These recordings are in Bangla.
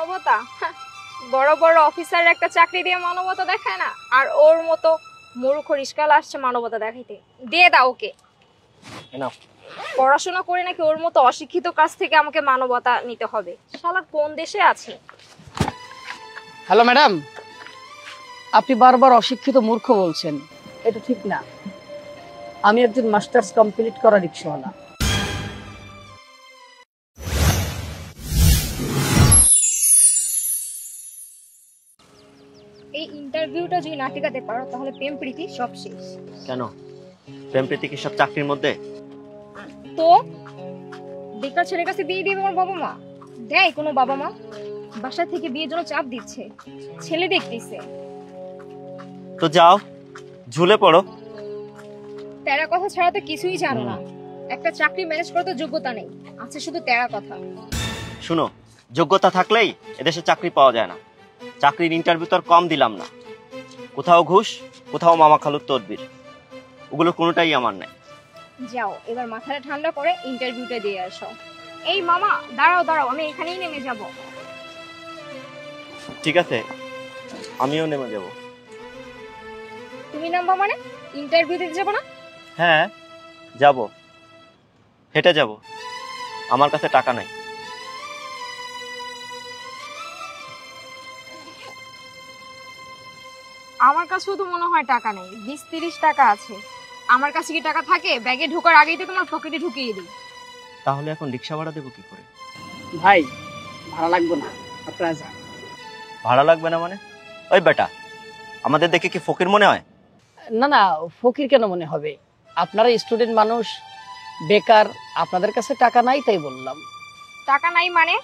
মানবতা? বড় বড় অফিসার একটা চাকরি দিয়ে মানবতা দেখায় না, আর ওর মতো মূর্খ রিস্কাল আসছে মানবতা দেখাইতে। দিয়ে দাও ওকে। পড়াশোনা করে নাকি ওর মতো অশিক্ষিত কাছ থেকে আমাকে মানবতা নিতে হবে? শালা কোন দেশে আছে? হ্যালো ম্যাডাম, আপনি বারবার অশিক্ষিত মূর্খ বলছেন, এটা ঠিক না। আমি একজন মাস্টার্স কমপ্লিট করা রিকশাওয়ালা। এই ইন্টারভিউটা যদি না টিকাতে পারো তাহলে প্রেম প্রীতি সব শেষ। কেন? প্রেম প্রীতি কি সব চাকরির মধ্যে? তো বেকার ছেলের কাছে বিয়ে দিবে আমার বাবা মা? দেয় কোনো বাবা মা? বাসা থেকে বিয়ের জন্য চাপ দিচ্ছে, ছেলে দেখতেছে। তো যাও, ঝুলে পড়ো। তেরা কথা ছাড়া তো কিছুই জানো না। একটা চাকরি ম্যানেজ করার তো যোগ্যতা নেই, আছে শুধু তেরা কথা। শুনো, যোগ্যতা থাকলেই এদেশে চাকরি পাওয়া যায় না। চাকরির ইন্টারভিউ তো আর কম দিলাম না। কোথাও ঘুষ, কোথাও মামা খালুর তদবির, ওগুলো কোনোটাই আমার নেই। যাও এবার মাথাটা ঠান্ডা করে ইন্টারভিউটা দিয়ে আসো। এই মামা দাঁড়াও দাঁড়াও, আমি এখানেই নেমে যাব। ঠিক আছে, আমিও নেমে যাব। তুমি নামবা মানে? ইন্টারভিউ দিতে যাবো না? হ্যাঁ যাব, হেঁটে যাব, আমার কাছে টাকা নাই। আমার কাছেও তো মনে হয় টাকা নেই, 20-30 টাকা আছে। আমার কাছে কি টাকা থাকে? ব্যাগে ঢোকার আগেই তো তোমার পকেটে ঢুকিয়ে দিই। তাহলে এখন রিক্সা ভাড়া দেবো কি করে? ভাই ভাড়া লাগবে না, আপনারা যান। ভাড়া লাগবে না মানে? ওই বেটা, আমাদের দেখে কি ফকির মনে হয়? না না, ফকির কেন মনে হবে? আপনারা স্টুডেন্ট মানুষ, বেকার, আপনাদের কাছে টাকা নাই তাই বললাম। টাকা নাই মানে?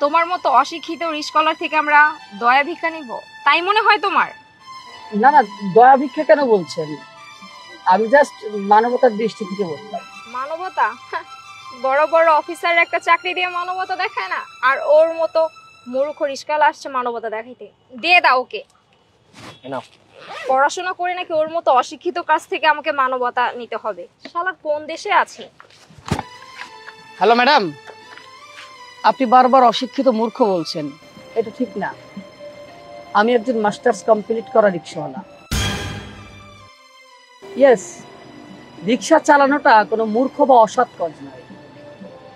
তোমার মতো অশিক্ষিত রিস্কলার থেকে আমরা দয়া ভিক্ষা নিব তাই মনে হয় তোমার? না না, দয়া ভিক্ষা কেন বলছেন? আমি জাস্ট মানবতার দৃষ্টি থেকে বললাম। মানবতা? বড় বড় অফিসার একটা চাকরি দিয়ে মানবতা দেখায় না, আর ওর মতো মূর্খ রিস্কাল আসছে মানবতা দেখাইতে। দিয়ে দাও ওকে। পড়াশোনা করে নাকি ওর মতো অশিক্ষিত কাছ থেকে আমাকে মানবতা নিতে হবে? শালা কোন দেশে আছে? হ্যালো ম্যাডাম, আপনি বারবার অশিক্ষিত মূর্খ বলছেন, এটা ঠিক না। আমি একজন মাস্টার্স কমপ্লিট করা রিকশাওয়ালা। ইয়েস, রিক্সা চালানোটা কোনো মূর্খ বা অসৎ কাজ নয়,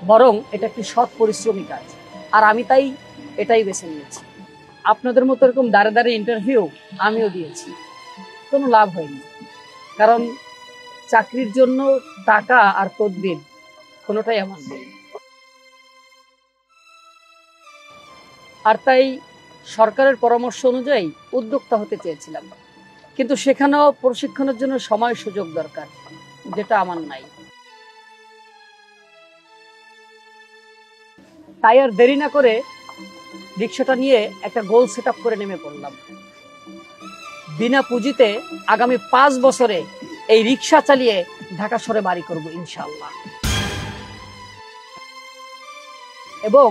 বরং এটা একটি সৎ পরিশ্রমী কাজ। আর আমি তাই এটাই বেছে নিয়েছি। আপনাদের মতো এরকম দাঁড়ে দাঁড়ে ইন্টারভিউ আমিও দিয়েছি, কোনো লাভ হয়নি। কারণ চাকরির জন্য টাকা আর তদবির কোনোটাই আমার নেই। আর তাই সরকারের পরামর্শ অনুযায়ী উদ্যোক্তা হতে চেয়েছিলাম, কিন্তু সেখানেও প্রশিক্ষণের জন্য সময় সুযোগ দরকার, যেটা আমার নাই। তাই আর দেরি না করে রিক্সাটা নিয়ে একটা গোল সেট আপ করে নেমে পড়লাম। বিনা পুঁজিতে আগামী 5 বছরে এই রিক্সা চালিয়ে ঢাকা শহরে বাড়ি করব ইনশাআল্লাহ। এবং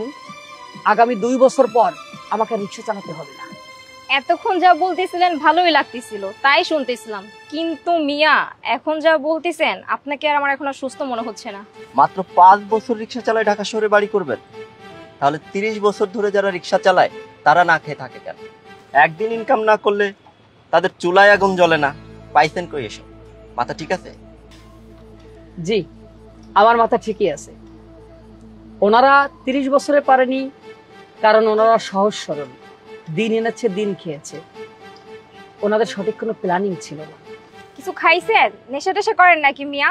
আগামী 2 বছর পর আমাকে রিক্সা চালাতে হবে না। এতক্ষণ যা বলতেছিলেন ভালোই লাগতেছিল, তাই শুনতেছিলাম। কিন্তু মিয়া, এখন যা বলতেছেন আপনাকে আর আমার এখন আর সুস্থ মনে হচ্ছে না। মাত্র 5 বছর রিক্সা চালায় ঢাকা শহরে বাড়ি করবেন? তাহলে 30 বছর ধরে যারা রিক্সা চালায় তারা না খেয়ে থাকে কেন? একদিন ইনকাম না করলে তাদের চুলায় আগুন জ্বলে না। পাইছেন কই এসব? মাথা ঠিক আছে? জি, আমার মাথা ঠিকই আছে। ওনারা 30 বছরে পারেনি কারণ ওনারা সহজ সরল, দিন এনেছে দিন খেয়েছে। ওনাদের সঠিক কোনো প্ল্যানিং ছিল না। কিছু খাইছেন? নেশা টেশা করেন নাকি মিয়া?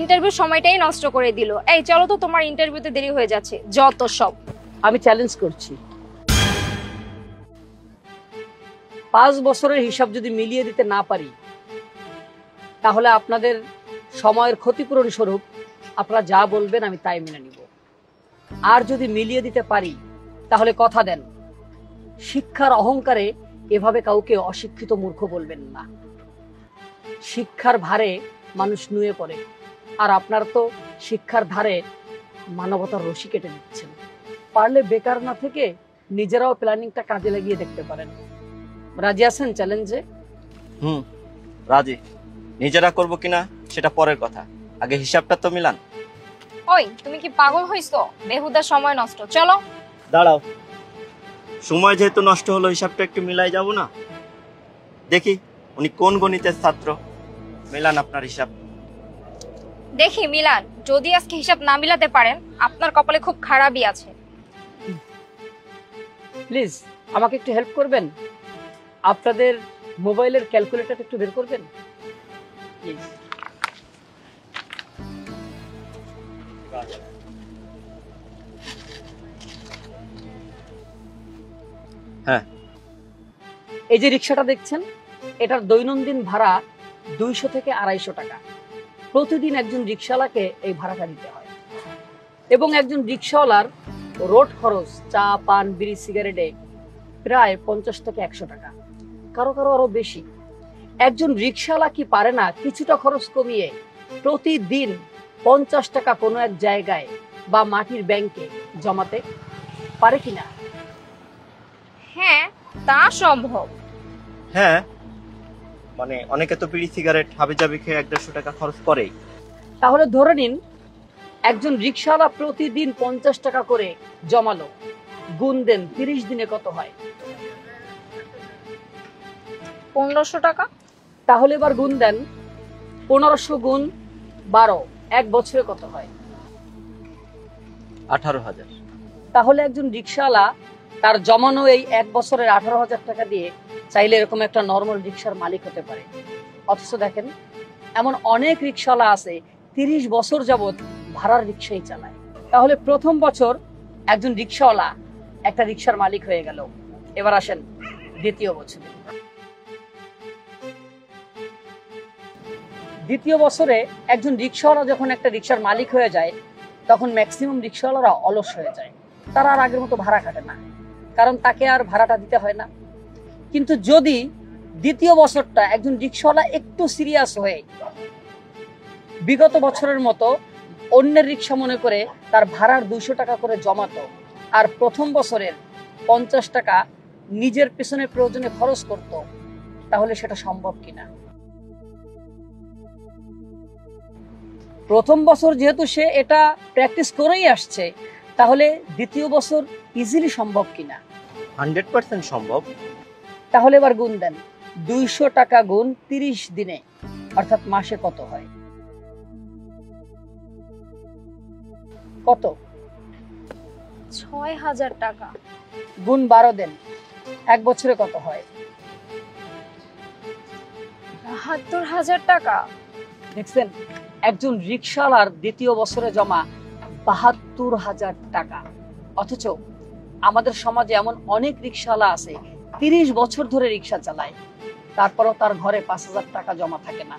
ইন্টারভিউ সময়টাই নষ্ট করে দিল। এই চলো তো, তোমার ইন্টারভিউতে দেরি হয়ে যাচ্ছে। যত সব। আমি চ্যালেঞ্জ করছি, 5 বছরের হিসাব যদি মিলিয়ে দিতে না পারি, তাহলে আপনাদের সময়ের ক্ষতিপূরণ স্বরূপ আপনারা যা বলবেন আমি তাই মেনে নিব। আর যদি মিলিয়ে দিতে পারি, তাহলে কথা দেন, শিক্ষার অহংকারে এভাবে কাউকে অশিক্ষিত মূর্খ বলবেন না। শিক্ষার ভারে মানুষ নুয়ে পড়ে, আর আপনার তো শিক্ষার ধারে মানবতার রশি কেটে দিচ্ছেন। পারলে বেকার না থেকে নিজেরাও প্ল্যানিংটা কাজে লাগিয়ে দেখতে পারেন। রাজি আছেন চ্যালেঞ্জে? রাজি। নিজেরা করব কিনা সেটা পরের কথা, আগে হিসাবটা তো মিলান। ওই তুমি কি পাগল হইছো? বেহুদা সময় নষ্ট। চলো। দাঁড়াও, সময় যেহেতু নষ্ট হলো, হিসাবটা একটু মিলাই যাব না? দেখি উনি কোন গণিতের ছাত্র, মেলান আপনার হিসাব। দেখি মিলান, যদি আজকে হিসাব না মিলাতে পারেন আপনার কপালে খুব খারাপই আছে। প্লিজ আমাকে একটু হেল্প করবেন, আপনাদের মোবাইলের ক্যালকুলেটর একটু বের করবেন প্লিজ। হ্যাঁ, এই যে রিক্সাটা দেখছেন, এটার দৈনন্দিন ভাড়া 200 থেকে 250 টাকা। প্রতিদিন একজন রিক্সাওয়ালাকে এই ভাড়াটা দিতে হয়, এবং একজন রিক্সাওয়ালার রোড খরচ চা পান বিড়ি সিগারেটে প্রায় 50 থেকে 100 টাকা, কারো কারো আরো বেশি। একজন রিক্সাওয়ালা কি পারে না কিছুটা খরচ কমিয়ে প্রতিদিন 50 টাকা কোনো এক জায়গায় বা মাটির ব্যাংকে জমাতে পারে কিনা? হ্যাঁ, তা সম্ভব। হ্যাঁ, মানে অনেকে তো বিড়ি সিগারেট হাবিজাবি খেয়ে 150 টাকা খরচ করেই। তাহলে ধরে নিন একজন রিক্সাওয়ালা প্রতিদিন 50 টাকা করে জমালো, গুণ দেন 30 দিনে কত হয়? 1500 টাকা। তাহলে এবার গুণ দেন 1500 গুণ 12, এক বছরে কত হয়? 18,000। তাহলে একজন রিক্সাওয়ালা তার জমানো এই এক বছরের 18,000 টাকা দিয়ে চাইলে এরকম একটা নর্মাল রিক্সার মালিক হতে পারে। অথচ দেখেন এমন অনেক রিক্সাওয়ালা আছে 30 বছর যাবত ভাড়ার রিক্সাই চালায়। তাহলে প্রথম বছর একজন রিক্সাওয়ালা একটা রিক্সার মালিক হয়ে গেল। এবার আসেন দ্বিতীয় বছরে। দ্বিতীয় বছরে একজন রিক্সাওয়ালা যখন একটা রিক্সার মালিক হয়ে যায়, তখন ম্যাক্সিমাম রিক্সাওয়ালারা অলস হয়ে যায়, তারা আর আগের মতো ভাড়া কাটে না, কারণ তাকে আর ভাড়াটা দিতে হয় না। কিন্তু যদি দ্বিতীয় বছরটা একজন রিক্সাওয়ালা একটু সিরিয়াস হয়ে বিগত বছরের মতো অন্যের রিক্সা মনে করে তার ভাড়ার 200 টাকা করে জমাতো, আর প্রথম বছরের 50 টাকা নিজের পেছনে প্রয়োজনে খরচ করত, তাহলে সেটা সম্ভব কিনা? প্রথম বছর যেহেতু সে এটা প্র্যাকটিস করেই আসছে, তাহলে দ্বিতীয় বছর ইজিলি সম্ভব কিনা? 100% সম্ভব। তাহলে এবার গুণ দেন 200 টাকা গুণ 30 দিনে, অর্থাৎ মাসে কত হয়? কত? 6000 টাকা। গুণ 12 দেন, এক বছরে কত হয়? 72,000 টাকা। দেখছেন, একজন রিক্সাওয়ালার দ্বিতীয় বছরে জমা 72,000 টাকা। অথচ আমাদের সমাজে এমন অনেক রিক্সাওয়ালা আছে 30 বছর ধরে রিক্সা চালায়, তারপরও তার ঘরে 5,000 টাকা জমা থাকে না,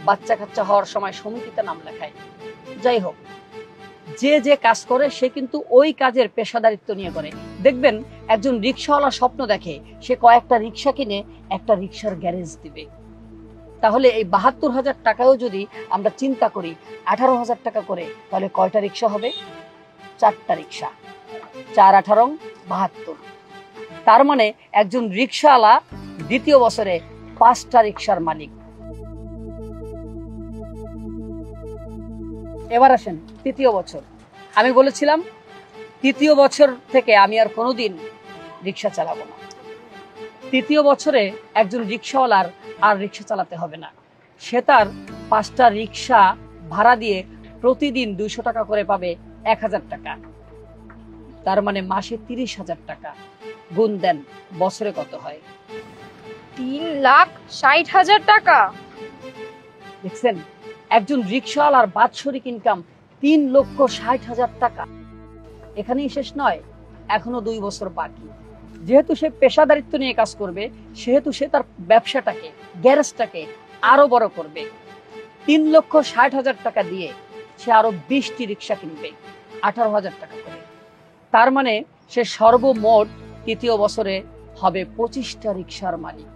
বাচ্চা কাচ্চা হওয়ার সময় সমিতিতে নাম লেখায়। যাই হোক, যে যে কাজ করে সে কিন্তু ওই কাজের পেশাদারিত্ব নিয়ে করে। দেখবেন একজন রিক্সাওয়ালা স্বপ্ন দেখে সে কয়েকটা রিক্সা কিনে একটা রিক্সার গ্যারেজ দিবে। তাহলে এই 72,000 টাকাও যদি আমরা চিন্তা করি 18,000 টাকা করে, তাহলে কয়টা রিক্সা হবে? 4টা রিক্সা, 4 18 72। তার মানে একজন রিক্সাওয়ালা দ্বিতীয় বছরে 5টা রিক্সার মালিক। এবার আসেন তৃতীয় বছর। আমি বলেছিলাম তৃতীয় বছর থেকে আমি আর কোনোদিন রিক্সা চালাবো না। তৃতীয় বছরে একজন রিক্সাওয়ালার আর রিক্সা চালাতে হবে না, সে তার 5টা রিক্সা ভাড়া দিয়ে প্রতিদিন 200 টাকা করে পাবে 1000 টাকা। তার মানে মাসে 30,000 টাকা। গুণ দেন বছরে কত হয়? 3,60,000 টাকা। দেখছেন, একজন রিক্সাওয়ালার বাৎসরিক ইনকাম 3,60,000 টাকা। এখানেই শেষ নয়, এখনো 2 বছর বাকি। যেহেতু সে পেশাদারিত্ব নিয়ে কাজ করবে, সেহেতু সে তার ব্যবসাটাকে, গ্যারেজটাকে আরো বড় করবে। 3,60,000 টাকা দিয়ে সে আরো 20টি রিক্সা কিনবে 18,000 টাকা করে। তার মানে সে সর্বমোট তৃতীয় বছরে হবে 25টা রিক্সার মালিক।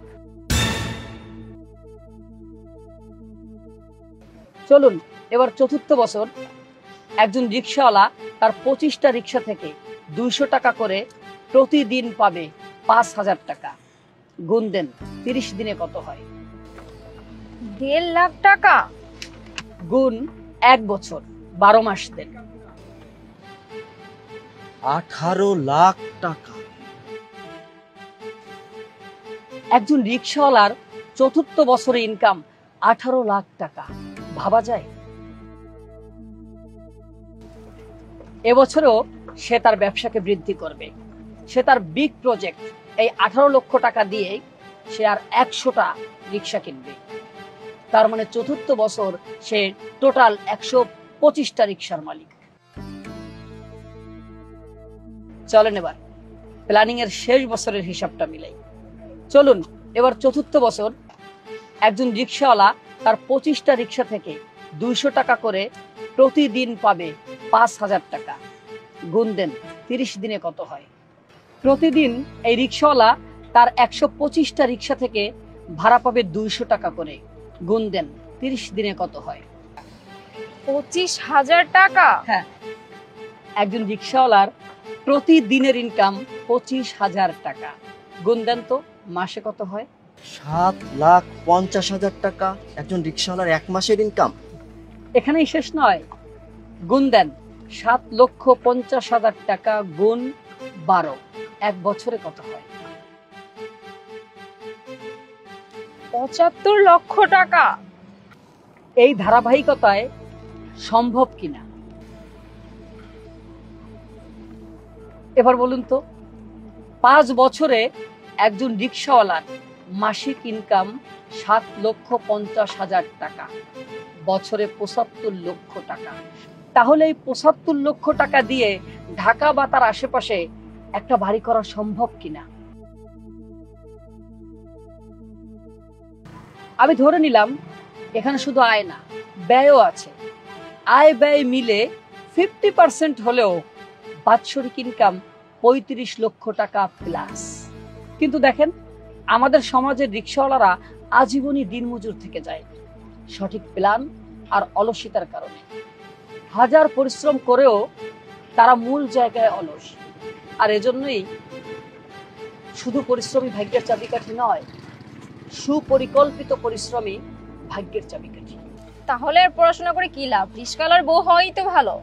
চলুন এবার চতুর্থ বছর। একজন রিক্সাওয়ালা তার 25টা রিক্সা থেকে 200 টাকা করে প্রতিদিন পাবে 5,000 টাকা। গুণ দেন 30 দিনে কত হয়? 1.5 লাখ টাকা। গুণ 1 বছর, 12 মাস দেন। 18 লাখ টাকা। একজন রিক্সাওয়ালার চতুর্থ বছরে ইনকাম 18 লাখ টাকা, ভাবা যায়? এবছরও সে তার ব্যবসাকে বৃদ্ধি করবে। সে তার বিগ প্রজেক্ট এই 18 লক্ষ টাকা দিয়ে সে আর 100টা রিক্সা কিনবে। তার মানে চতুর্থ বছর সে টোটাল 125টা রিক্সার মালিক। চলেন এবার প্ল্যানিং এর শেষ বছরের হিসাবটা মিলাই। চলুন এবার চতুর্থ বছর একজন রিক্সাওয়ালা তার 25টা রিক্সা থেকে 200 টাকা করে প্রতিদিন পাবে 5,000 টাকা। গুণ দেন 30 দিনে কত হয়। প্রতিদিন এই রিক্সাওয়ালা তার 125টা রিক্সা থেকে ভাড়া পাবে 200 টাকা করে। গুণ দেন 30 দিনে কত হয়। 25,000 টাকা। হ্যাঁ, একজন রিক্সাওয়ালার প্রতিদিনের ইনকাম 25,000 টাকা। গুণ দেন তো মাসে কত হয়। 7,50,000 টাকা একজন রিক্সাওয়ালার এক মাসের ইনকাম। এখানেই শেষ নয়, গুণ দেন 7,50,000 টাকা গুণ 12, এক বছরে কত হয়। 75 লক্ষ টাকা। এই ধারাবাহিকতায় সম্ভব কিনা এবার বলুন তো। 5 বছরে একজন রিক্সাওয়ালার মাসিক ইনকাম 7,50,000 টাকা, বছরে 75 লক্ষ টাকা। তাহলে এই 75 লক্ষ টাকা দিয়ে ঢাকা বা তার আশেপাশে একটা বাড়ি করা সম্ভব কিনা। আমি ধরে নিলাম এখানে শুধু আয় না, ব্যয়ও আছে। আয় ব্যয় মিলে 50% হলেও বাৎসরিক ইনকাম 35 লক্ষ টাকা প্লাস। কিন্তু দেখেন আমাদের সমাজের রিক্সাওয়ালারা আজীবনই দিনমজুর থেকে যায়, সঠিক প্ল্যান আর অলসিতার কারণে। হাজার পরিশ্রম করেও তারা মূল জায়গায় অলস। আর এজন্যই শুধু পরিশ্রমী ভাগ্যের চাবিকাঠি নয়, সুপরিকল্পিত পরিশ্রমী ভাগ্যের চাবিকাঠি। তাহলে আর পড়াশোনা করে কি লাভ, রিস্কালার বউ হওয়াই তো ভালো।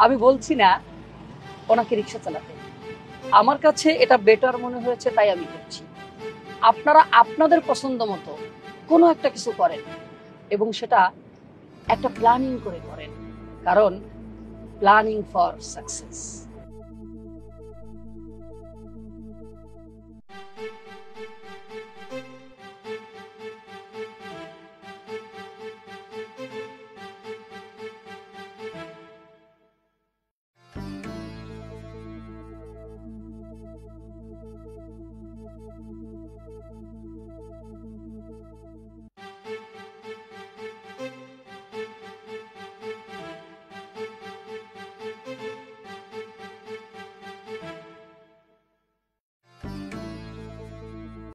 আমি বলছি না ওনাকে রিক্সা চালাতে, আমার কাছে এটা বেটার মনে হয়েছে তাই আমি করছি। আপনারা আপনাদের পছন্দ মতো কোনো একটা কিছু করেন এবং সেটা একটা প্ল্যানিং করে করেন, কারণ প্ল্যানিং ফর সাকসেস।